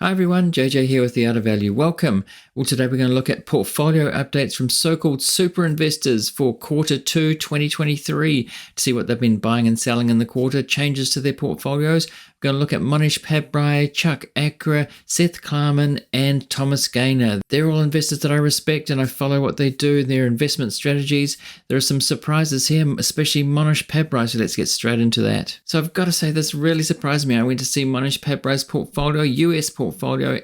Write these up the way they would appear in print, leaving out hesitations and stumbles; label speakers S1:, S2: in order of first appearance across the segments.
S1: Hi everyone, JJ here with the Art of Value. Welcome. Well, today we're going to look at portfolio updates from so-called super investors for quarter 2 2023 to see what they've been buying and selling in the quarter, changes to their portfolios. We're going to look at Mohnish, Pabrai, Chuck Akre, Seth Klarman, and Thomas Gayner. They're all investors that I respect and I follow what they do, their investment strategies. There are some surprises here, especially Mohnish Pabrai, so let's get straight into that. So I've got to say this really surprised me. I went to see Mohnish Pabrai's portfolio, US portfolio,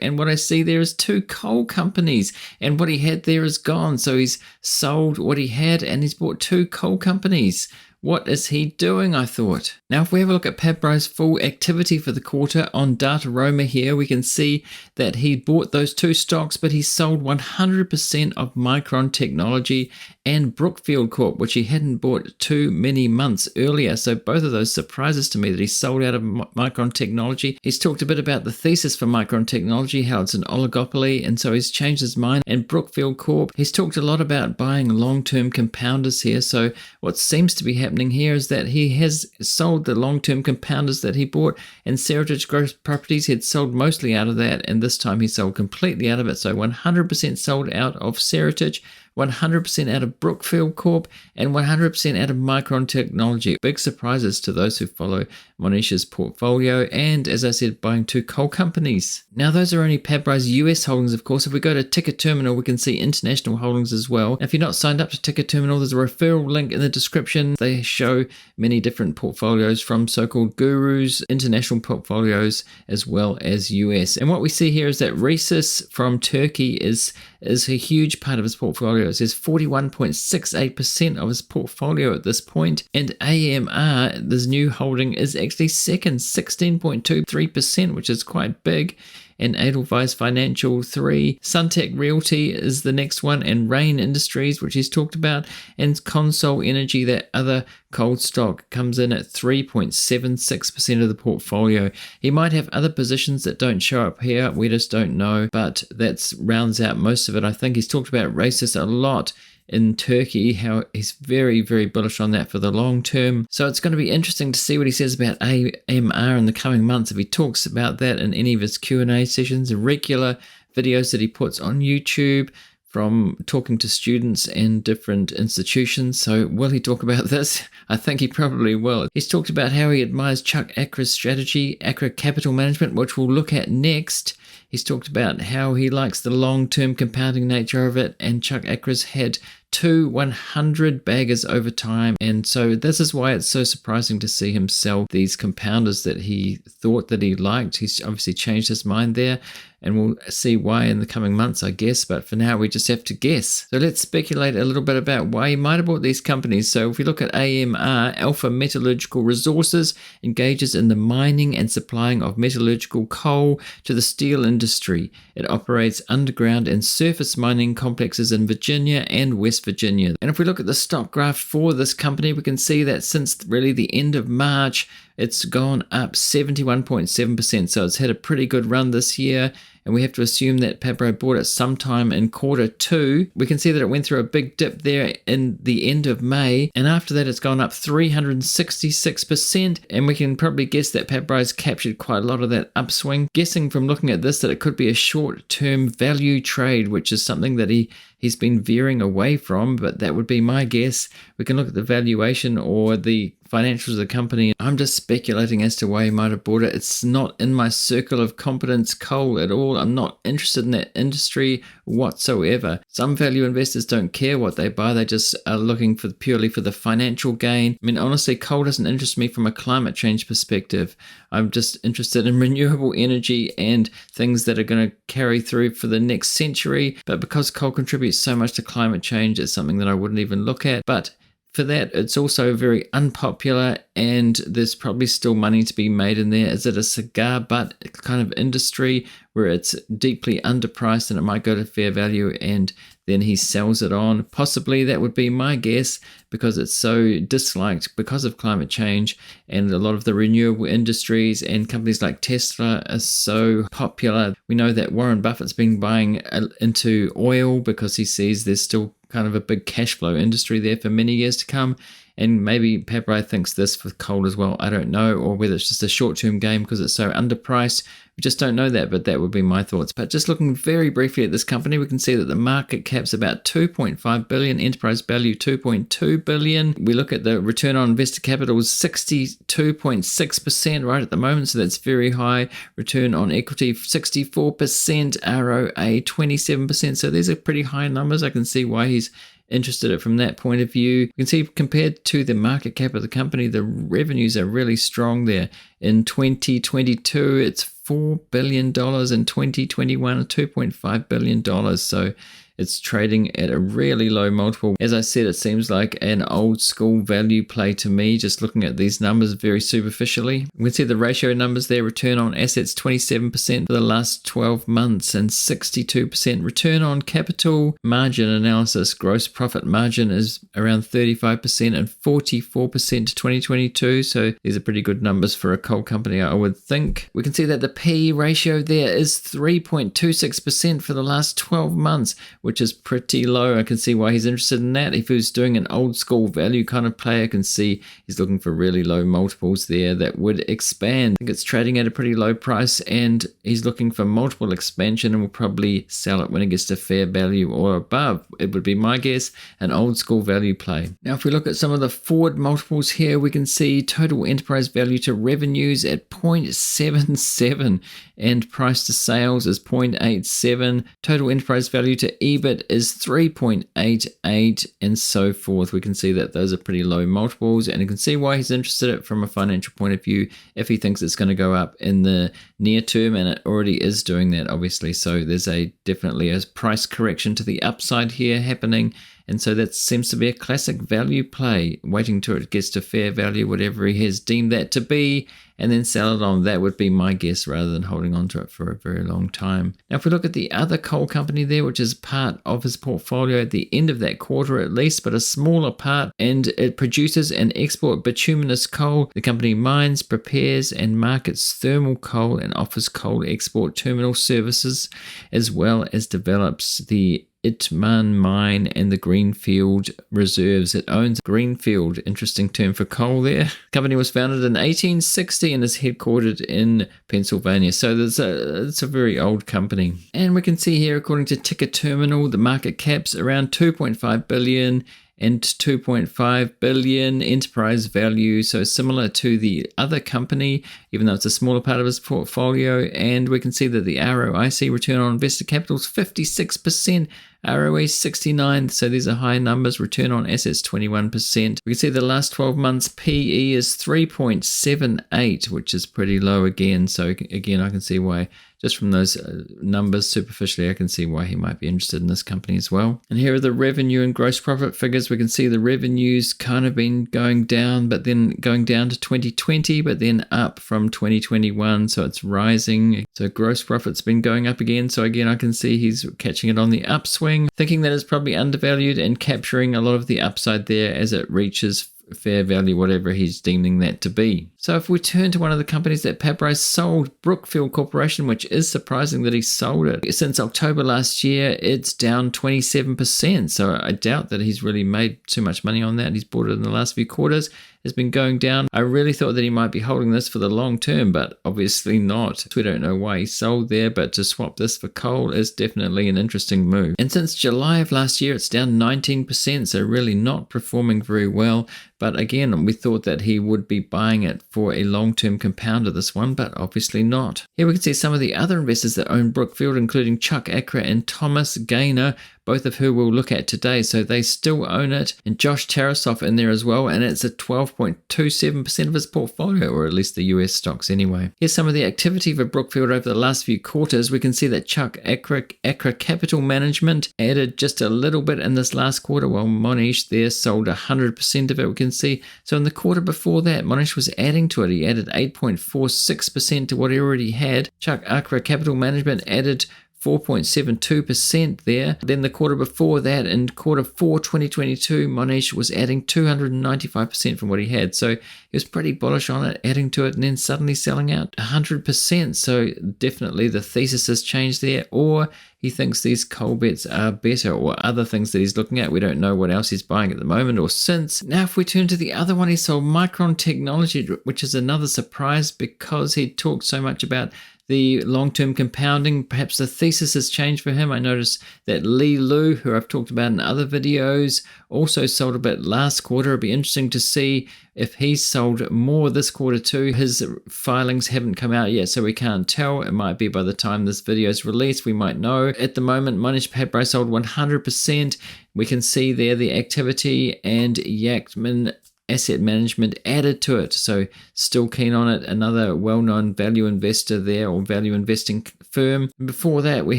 S1: and what I see there is 2 coal companies, and what he had there is gone. So he's sold what he had and he's bought 2 coal companies. What is he doing, I thought? Now, if we have a look at Pabrai's full activity for the quarter on Dataroma here, we can see that he bought those 2 stocks, but he sold 100% of Micron Technology and Brookfield Corp, which he hadn't bought too many months earlier. So both of those surprises to me that he sold out of Micron Technology. He's talked a bit about the thesis for Micron Technology, how it's an oligopoly, and so he's changed his mind. And Brookfield Corp, he's talked a lot about buying long-term compounders here. So what seems to be happening here is that he has sold the long-term compounders that he bought, and Seritage Growth Properties he had sold mostly out of that, and this time he sold completely out of it. So 100% sold out of Seritage, 100% out of Brookfield Corp, and 100% out of Micron Technology. Big surprises to those who follow Mohnish's portfolio, and as I said, buying 2 coal companies. Now those are only Pabrai's US holdings, of course. If we go to Ticker Terminal, we can see international holdings as well. Now, if you're not signed up to Ticker Terminal, there's a referral link in the description. They show many different portfolios from so-called gurus, international portfolios, as well as US. And what we see here is that Resus from Turkey is a huge part of his portfolio. It says 41.68% of his portfolio at this point. And AMR, this new holding, is actually second, 16.23%, which is quite big. And Edelweiss Financial 3. Suntec Realty is the next one, and Rain Industries, which he's talked about, and Consol Energy, that other coal stock, comes in at 3.76% of the portfolio. He might have other positions that don't show up here, we just don't know, but that rounds out most of it. I think he's talked about Resus a lot in Turkey, how he's very, very bullish on that for the long term. So it's going to be interesting to see what he says about AMR in the coming months, if he talks about that in any of his Q&A sessions, regular videos that he puts on YouTube from talking to students and different institutions. So will he talk about this? I think he probably will. He's talked about how he admires Chuck Akre's strategy, Akre Capital Management, which we'll look at next. He's talked about how he likes the long-term compounding nature of it, and Chuck Akre's had 2 100 baggers over time, and so this is why it's so surprising to see him sell these compounders that he thought that he liked. He's obviously changed his mind there, and we'll see why in the coming months, I guess, but for now we just have to guess. So let's speculate a little bit about why he might have bought these companies. So if we look at AMR, Alpha Metallurgical Resources, engages in the mining and supplying of metallurgical coal to the steel industry. It operates underground and surface mining complexes in Virginia and West Virginia. And if we look at the stock graph for this company, we can see that since really the end of March, it's gone up 71.7%. So it's had a pretty good run this year. And we have to assume that Pabrai bought it sometime in quarter 2. We can see that it went through a big dip there in the end of May. And after that, it's gone up 366%. And we can probably guess that Pabrai's captured quite a lot of that upswing. Guessing from looking at this that it could be a short-term value trade, which is something that he's been veering away from, but that would be my guess. We can look at the valuation or the financials of the company. I'm just speculating as to why he might have bought it. It's not in my circle of competence coal at all. I'm not interested in that industry whatsoever. Some value investors don't care what they buy. They just are looking for purely for the financial gain. I mean, honestly, coal doesn't interest me from a climate change perspective. I'm just interested in renewable energy and things that are going to carry through for the next century. But because coal contributes so much to climate change, it's something that I wouldn't even look at. But for that, it's also very unpopular, and there's probably still money to be made in there. Is it a cigar butt kind of industry where it's deeply underpriced and it might go to fair value and then he sells it on? Possibly, that would be my guess, because it's so disliked because of climate change, and a lot of the renewable industries and companies like Tesla are so popular. We know that Warren Buffett's been buying into oil because he sees there's still kind of a big cash flow industry there for many years to come. And maybe Pabrai thinks this for coal as well. I don't know, or whether it's just a short-term game because it's so underpriced. We just don't know that, but that would be my thoughts. But just looking very briefly at this company, we can see that the market cap's about 2.5 billion, enterprise value 2.2 billion. We look at the return on invested capital is 62.6% right at the moment, so that's very high. Return on equity 64%, ROA 27%. So these are pretty high numbers. I can see why he's interested in it from that point of view. You can see compared to the market cap of the company, the revenues are really strong there. In 2022, it's $4 billion. In 2021, $2.5 billion. So it's trading at a really low multiple. As I said, it seems like an old school value play to me, just looking at these numbers very superficially. We can see the ratio numbers there. Return on assets 27% for the last 12 months and 62% return on capital. Margin analysis, gross profit margin is around 35% and 44% to 2022. So these are pretty good numbers for a coal company, I would think. We can see that the PE ratio there is 3.26% for the last 12 months, which is pretty low. I can see why he's interested in that. If he was doing an old school value kind of play, I can see he's looking for really low multiples there that would expand. I think it's trading at a pretty low price, and he's looking for multiple expansion and will probably sell it when it gets to fair value or above. It would be my guess, an old school value play. Now, if we look at some of the forward multiples here, we can see total enterprise value to revenues at 0.77 and price to sales is 0.87. Total enterprise value to EBIT is 3.88 and so forth. We can see that those are pretty low multiples, and you can see why he's interested in it from a financial point of view if he thinks it's going to go up in the near term, and it already is doing that, obviously. So there's definitely a price correction to the upside here happening. And so that seems to be a classic value play, waiting till it gets to fair value, whatever he has deemed that to be, and then sell it on. That would be my guess, rather than holding on to it for a very long time. Now, if we look at the other coal company there, which is part of his portfolio at the end of that quarter at least, but a smaller part, and it produces and exports bituminous coal. The company mines, prepares, and markets thermal coal and offers coal export terminal services, as well as develops the Ackman mine and the Greenfield reserves. It owns Greenfield, interesting term for coal there. The company was founded in 1860 and is headquartered in Pennsylvania. So it's a very old company. And we can see here, according to Ticker Terminal, the market cap's around 2.5 billion and 2.5 billion enterprise value, so similar to the other company, even though it's a smaller part of his portfolio. And we can see that the ROIC, return on invested capital, is 56%, ROE 69%, so these are high numbers. Return on assets 21%. We can see the last 12 months PE is 3.78, which is pretty low again. So again, I can see why, just from those numbers superficially, I can see why he might be interested in this company as well. And here are the revenue and gross profit figures. We can see the revenue's kind of been going down, but then going down to 2020, but then up from 2021. So it's rising. So gross profit's been going up again. So again, I can see he's catching it on the upswing, thinking that it's probably undervalued and capturing a lot of the upside there as it reaches fair value, whatever he's deeming that to be. So if we turn to one of the companies that Pabrai sold, Brookfield Corporation, which is surprising that he sold it. Since October last year, it's down 27%. So I doubt that he's really made too much money on that. He's bought it in the last few quarters. It's been going down. I really thought that he might be holding this for the long term, but obviously not. We don't know why he sold there, but to swap this for coal is definitely an interesting move. And since July of last year, it's down 19%, so really not performing very well. But again, we thought that he would be buying it for a long-term compounder, this one, but obviously not. Here we can see some of the other investors that own Brookfield, including Chuck Akre and Thomas Gayner, both of who we'll look at today. So they still own it, and Josh Tarasoff in there as well, and it's at 12.27% of his portfolio, or at least the US stocks anyway. Here's some of the activity for Brookfield over the last few quarters. We can see that Chuck Akre Capital Management added just a little bit in this last quarter, while Mohnish there sold 100% of it, we can see. So in the quarter before that, Mohnish was adding to it. He added 8.46% to what he already had. Chuck Akre Capital Management added 4.72% there. Then the quarter before that, in quarter 4 2022, Mohnish was adding 295% from what he had. So he was pretty bullish on it, adding to it, and then suddenly selling out 100%. So definitely the thesis has changed there, or he thinks these coal bets are better, or other things that he's looking at. We don't know what else he's buying at the moment or since. Now, if we turn to the other one, he sold Micron Technology, which is another surprise because he talked so much about the long-term compounding. Perhaps the thesis has changed for him. I noticed that Li Lu, who I've talked about in other videos, also sold a bit last quarter. It'll be interesting to see if he's sold more this quarter too. His filings haven't come out yet, so we can't tell. It might be by the time this video is released, we might know. At the moment, Mohnish Pabrai sold 100%. We can see there the activity, and Ackman Asset Management added to it, so still keen on it. Another well-known value investor there, or value investing firm. Before that, we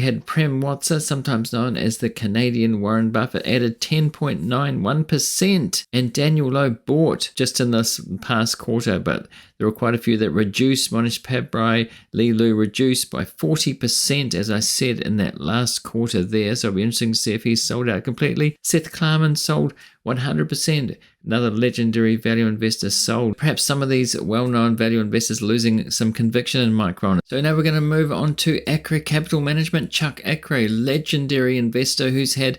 S1: had Prem Watsa, sometimes known as the Canadian Warren Buffett, added 10.91%, and Daniel Lowe bought just in this past quarter, but there were quite a few that reduced. Mohnish Pabrai, Li Lu reduced by 40%, as I said in that last quarter there, so it'll be interesting to see if he's sold out completely. Seth Klarman sold 100%. Another legendary value investor sold. Perhaps some of these well-known value investors losing some conviction in Micron. So now we're going to move on to Akre Capital Management. Chuck Akre, legendary investor who's had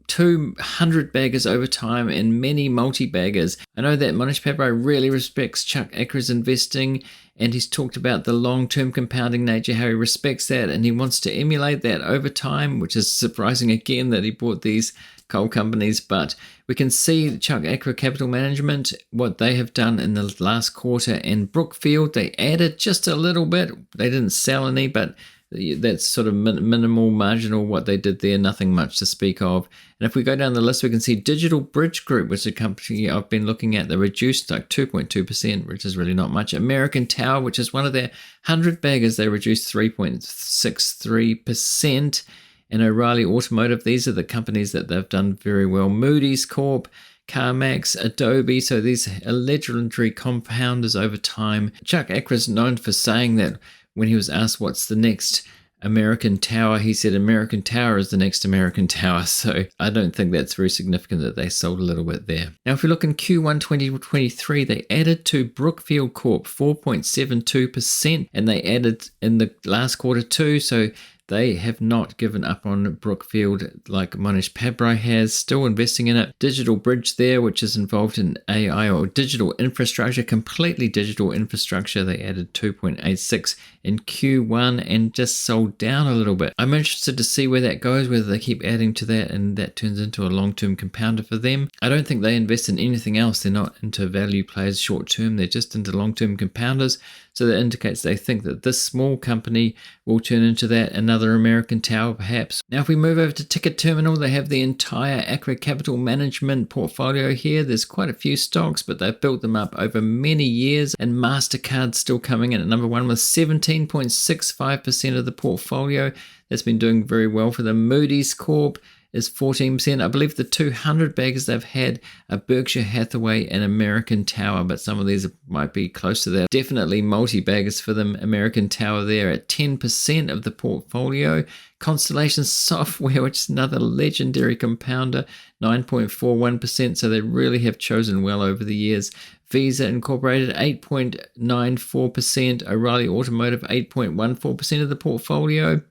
S1: 200 baggers over time and many multi-baggers. I know that Mohnish Pabrai really respects Chuck Akre's investing, and he's talked about the long-term compounding nature, how he respects that, and he wants to emulate that over time, which is surprising again that he bought these coal companies. But we can see Chuck Akre Capital Management, what they have done in the last quarter, and Brookfield, they added just a little bit. They didn't sell any, but that's sort of minimal, marginal what they did there, nothing much to speak of. And if we go down the list, we can see Digital Bridge Group, which is a company I've been looking at. They reduced like 2.2%, which is really not much. American Tower, which is one of their 100 baggers, they reduced 3.63%. And O'Reilly Automotive, these are the companies that they've done very well. Moody's Corp, CarMax, Adobe, so these are legendary compounders over time. Chuck Akre is known for saying that when he was asked what's the next American Tower, he said American Tower is the next American Tower. So I don't think that's very significant that they sold a little bit there. Now, if we look in Q1 2023, they added to Brookfield Corp 4.72%, and they added in the last quarter too. So they have not given up on Brookfield like Mohnish Pabrai has, still investing in it. Digital Bridge there, which is involved in AI or digital infrastructure, completely digital infrastructure. They added 2.86 in Q1 and just sold down a little bit. I'm interested to see where that goes, whether they keep adding to that and that turns into a long-term compounder for them. I don't think they invest in anything else. They're not into value players short-term. They're just into long-term compounders. So that indicates they think that this small company will turn into that, another American Tower perhaps. Now if we move over to Ticket Terminal, they have the entire Akre Capital Management portfolio here. There's quite a few stocks, but they've built them up over many years, and MasterCard's still coming in at number one with 17.65% of the portfolio. That's been doing very well for them. Moody's Corp is 14%. I believe the 200 baggers they've had are Berkshire Hathaway and American Tower, but some of these might be close to that. Definitely multi-baggers for them. American Tower there at 10% of the portfolio. Constellation Software, which is another legendary compounder, 9.41%. So they really have chosen well over the years. Visa Incorporated, 8.94%. O'Reilly Automotive, 8.14% of the portfolio.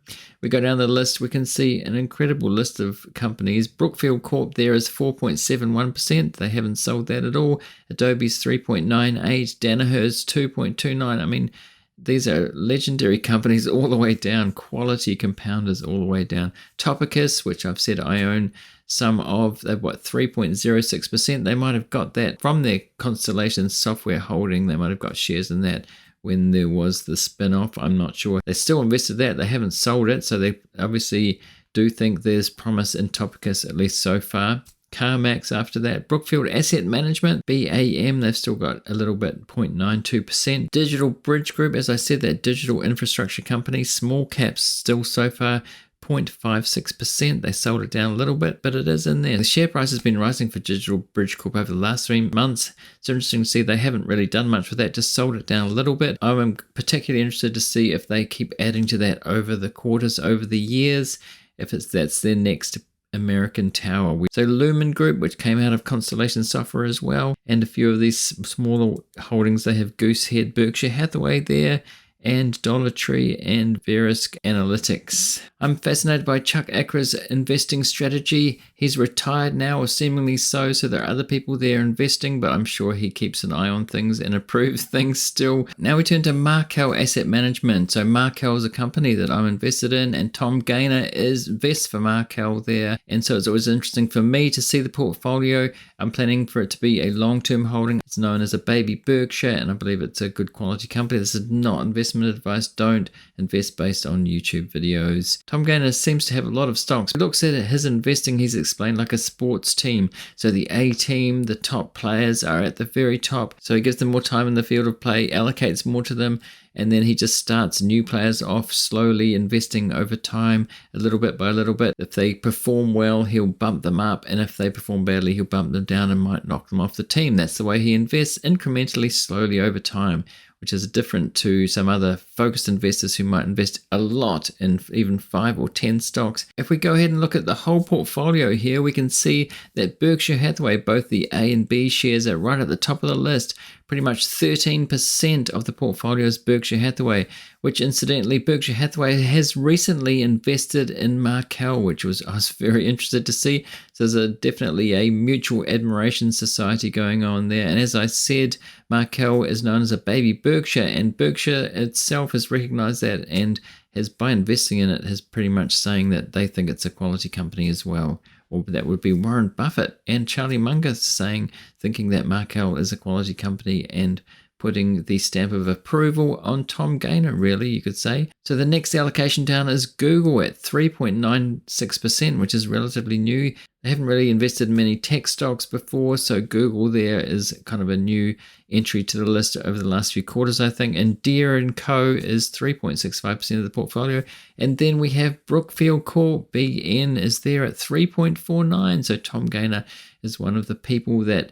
S1: We go down the list, we can see an incredible list of companies. Brookfield Corp there is 4.71%. They haven't sold that at all. Adobe's 3.98%. Danaher's 2.29%. I mean, these are legendary companies all the way down. Quality compounders all the way down. Topicus, which I've said I own some of, they've got 3.06%. They might have got that from their Constellation Software holding. They might have got shares in that when there was the spin-off. I'm not sure. They still invested that. They haven't sold it. So they obviously do think there's promise in Topicus, at least so far. CarMax after that. Brookfield Asset Management, BAM, they've still got a little bit, 0.92%. Digital Bridge Group, as I said, that digital infrastructure company, small caps still so far, 0.56%. They sold it down a little bit, but it is in there. The share price has been rising for Digital Bridge Corp over the last 3 months. It's interesting to see they haven't really done much with that, just sold it down a little bit. I'm particularly interested to see if they keep adding to that over the quarters, over the years, if that's their next American Tower. So Lumen Group, which came out of Constellation Software as well, and a few of these smaller holdings. They have Goosehead, Berkshire Hathaway there, and Dollar Tree and Verisk Analytics. I'm fascinated by Chuck Akre's investing strategy. He's retired now, or seemingly so there are other people there investing, but I'm sure he keeps an eye on things and approves things still. Now we turn to Markel Asset Management. So Markel is a company that I'm invested in, and Tom Gayner invests for Markel there. And so it's always interesting for me to see the portfolio. I'm planning for it to be a long-term holding. It's known as a baby Berkshire, and I believe it's a good quality company. This is not investment advice. Don't invest based on YouTube videos. Tom Gayner seems to have a lot of stocks. He looks at his investing, he's explained like a sports team. So the A team, the top players are at the very top. So he gives them more time in the field of play, allocates more to them, and then he just starts new players off slowly, investing over time, a little bit by little bit. If they perform well, he'll bump them up, and if they perform badly, he'll bump them down and might knock them off the team. That's the way he invests, incrementally, slowly over time, which is different to some other focused investors who might invest a lot in even 5 or 10 stocks. If we go ahead and look at the whole portfolio here, we can see that Berkshire Hathaway, both the A and B shares, are right at the top of the list. Pretty much 13% of the portfolio is Berkshire Hathaway, which incidentally, Berkshire Hathaway has recently invested in Markel, which I was very interested to see. So there's definitely a mutual admiration society going on there. And as I said, Markel is known as a baby Berkshire, and Berkshire itself has recognized that and has, by investing in it, has pretty much saying that they think it's a quality company as well. Or that would be Warren Buffett and Charlie Munger thinking that Markel is a quality company and putting the stamp of approval on Tom Gayner, really, you could say. So the next allocation down is Google at 3.96%, which is relatively new. They haven't really invested in many tech stocks before, so Google there is kind of a new entry to the list over the last few quarters, I think. And Deere & Co. is 3.65% of the portfolio. And then we have Brookfield Corp, BN, is there at 3.49%. So Tom Gayner is one of the people that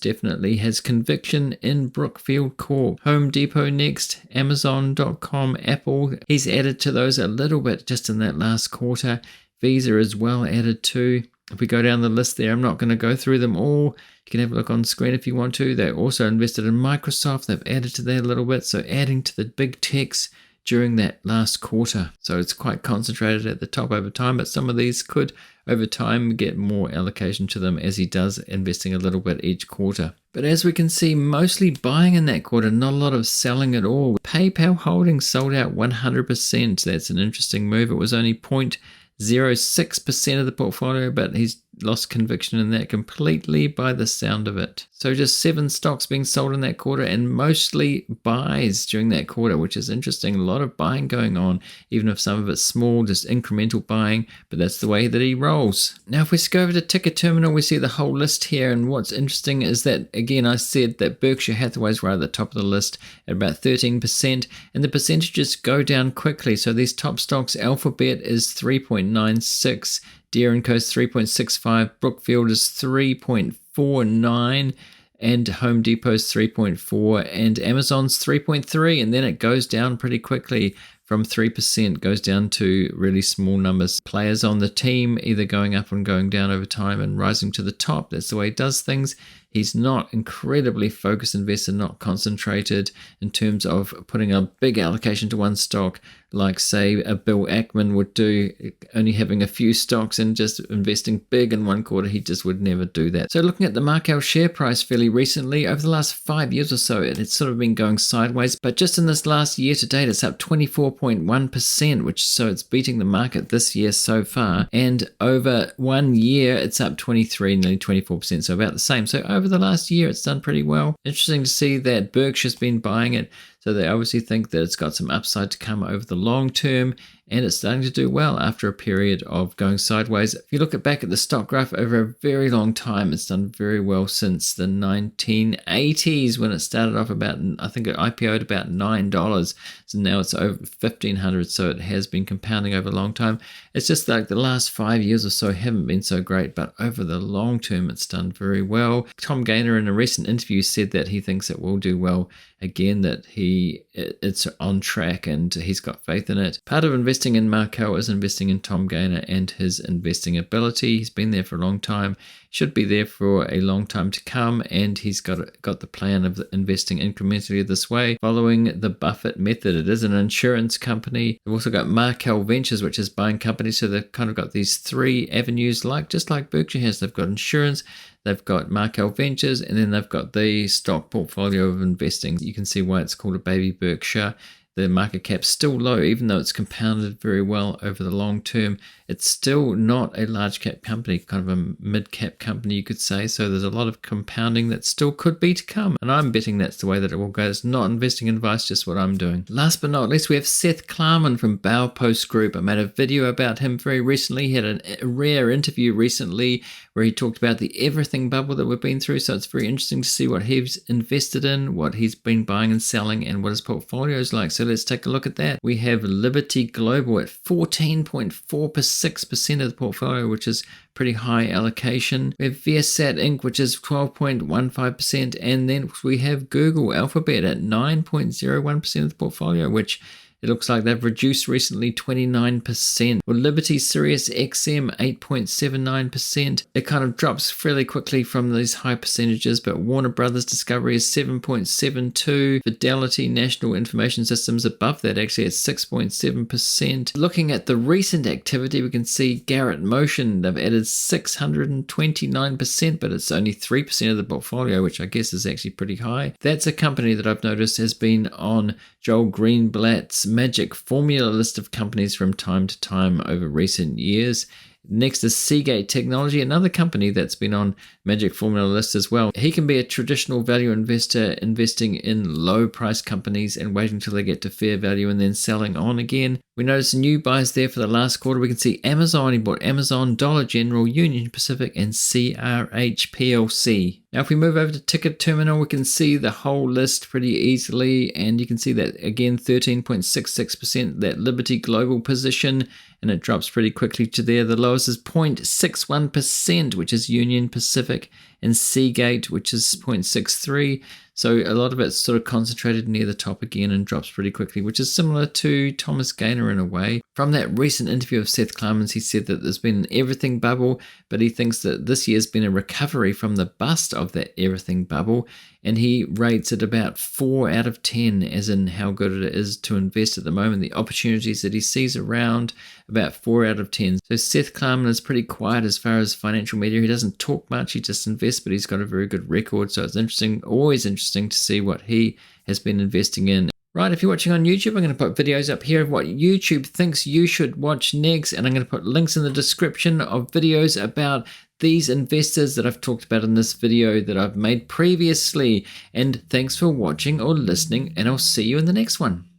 S1: definitely has conviction in Brookfield Corp. Home Depot next, Amazon.com, Apple. He's added to those a little bit just in that last quarter. Visa as well added to. If we go down the list there, I'm not going to go through them all. You can have a look on screen if you want to. They also invested in Microsoft. They've added to that a little bit. So adding to the big techs during that last quarter. So it's quite concentrated at the top over time, but some of these could over time get more allocation to them as he does, investing a little bit each quarter. But as we can see, mostly buying in that quarter, not a lot of selling at all. PayPal Holdings sold out 100%. That's an interesting move. It was only 0.06% of the portfolio, but he's lost conviction in that completely by the sound of it. So just 7 stocks being sold in that quarter, and mostly buys during that quarter, which is interesting. A lot of buying going on, even if some of it's small, just incremental buying, but that's the way that he rolls. Now if we go over to Ticker Terminal, we see the whole list here, and what's interesting is that, again, I said that Berkshire Hathaway is right at the top of the list at about 13%, and the percentages go down quickly. So these top stocks, Alphabet is 3.96%, Deere & Co. is 3.65, Brookfield is 3.49, and Home Depot is 3.4, and Amazon's 3.3, and then it goes down pretty quickly from 3%, goes down to really small numbers. Players on the team either going up and going down over time and rising to the top. That's the way he does things. He's not incredibly focused investor, not concentrated in terms of putting a big allocation to one stock, like say a Bill Ackman would do, only having a few stocks and just investing big in one quarter. He just would never do that. So looking at the Markel share price fairly recently, over the last 5 years or so, it's sort of been going sideways, but just in this last year to date, it's up 24.1%, so it's beating the market this year so far. And over 1 year, it's up 23, nearly 24%, so about the same. So over the last year, it's done pretty well. Interesting to see that Berkshire's been buying it. So they obviously think that it's got some upside to come over the long term, and it's starting to do well after a period of going sideways. If you look back at the stock graph over a very long time, it's done very well since the 1980s when it started off about, I think it IPO'd about $9. So now it's over $1,500. So it has been compounding over a long time. It's just like the last 5 years or so haven't been so great, but over the long term, it's done very well. Tom Gayner in a recent interview said that he thinks it will do well again, that it's on track and he's got faith in it. Part of investing investing in Markel is investing in Tom Gayner and his investing ability. He's been there for a long time, should be there for a long time to come, and he's got the plan of investing incrementally this way, following the Buffett method. It is an insurance company. They've also got Markel Ventures, which is buying companies, so they've kind of got these three avenues, just like Berkshire has. They've got insurance, they've got Markel Ventures, and then they've got the stock portfolio of investing. You can see why it's called a baby Berkshire. The market cap's still low, even though it's compounded very well over the long term. It's still not a large cap company, kind of a mid cap company, you could say. So there's a lot of compounding that still could be to come. And I'm betting that's the way that it will go. It's not investing advice, just what I'm doing. Last but not least, we have Seth Klarman from Baupost Group. I made a video about him very recently. He had a rare interview recently where he talked about the everything bubble that we've been through. So it's very interesting to see what he's invested in, what he's been buying and selling, and what his portfolio is like. So let's take a look at that. We have Liberty Global at 14.46% of the portfolio, which is pretty high allocation. We have Viasat Inc., which is 12.15%, and then we have Google Alphabet at 9.01% of the portfolio, which it looks like they've reduced recently 29%. Well, Liberty Sirius XM 8.79%. It kind of drops fairly quickly from these high percentages, but Warner Brothers Discovery is 7.72. Fidelity National Information Systems above that, actually at 6.7%. Looking at the recent activity, we can see Garrett Motion, they've added 629%, but it's only 3% of the portfolio, which I guess is actually pretty high. That's a company that I've noticed has been on Joel Greenblatt's Magic Formula list of companies from time to time over recent years. Next is Seagate Technology, another company that's been on Magic Formula list as well. He can be a traditional value investor, investing in low price companies and waiting till they get to fair value and then selling on again. We notice new buys there for the last quarter. We can see Amazon. He bought Amazon, Dollar General, Union Pacific, and CRH PLC. Now, if we move over to Ticket Terminal, we can see the whole list pretty easily, and you can see that again, 13.66%, that Liberty Global position, and it drops pretty quickly to there. The lowest is 0.61%, which is Union Pacific, and Seagate, which is 0.63%. So a lot of it's sort of concentrated near the top again and drops pretty quickly, which is similar to Thomas Gayner in a way. From that recent interview of Seth Klarman, he said that there's been an everything bubble, but he thinks that this year's been a recovery from the bust of that everything bubble, and he rates it about 4 out of 10, as in how good it is to invest at the moment. The opportunities that he sees around, about 4 out of 10. So Seth Klarman is pretty quiet as far as financial media. He doesn't talk much, he just invests, but he's got a very good record. So it's interesting, always interesting to see what he has been investing in. Right, if you're watching on YouTube, I'm going to put videos up here of what YouTube thinks you should watch next, and I'm going to put links in the description of videos about these investors that I've talked about in this video that I've made previously. And thanks for watching or listening, and I'll see you in the next one.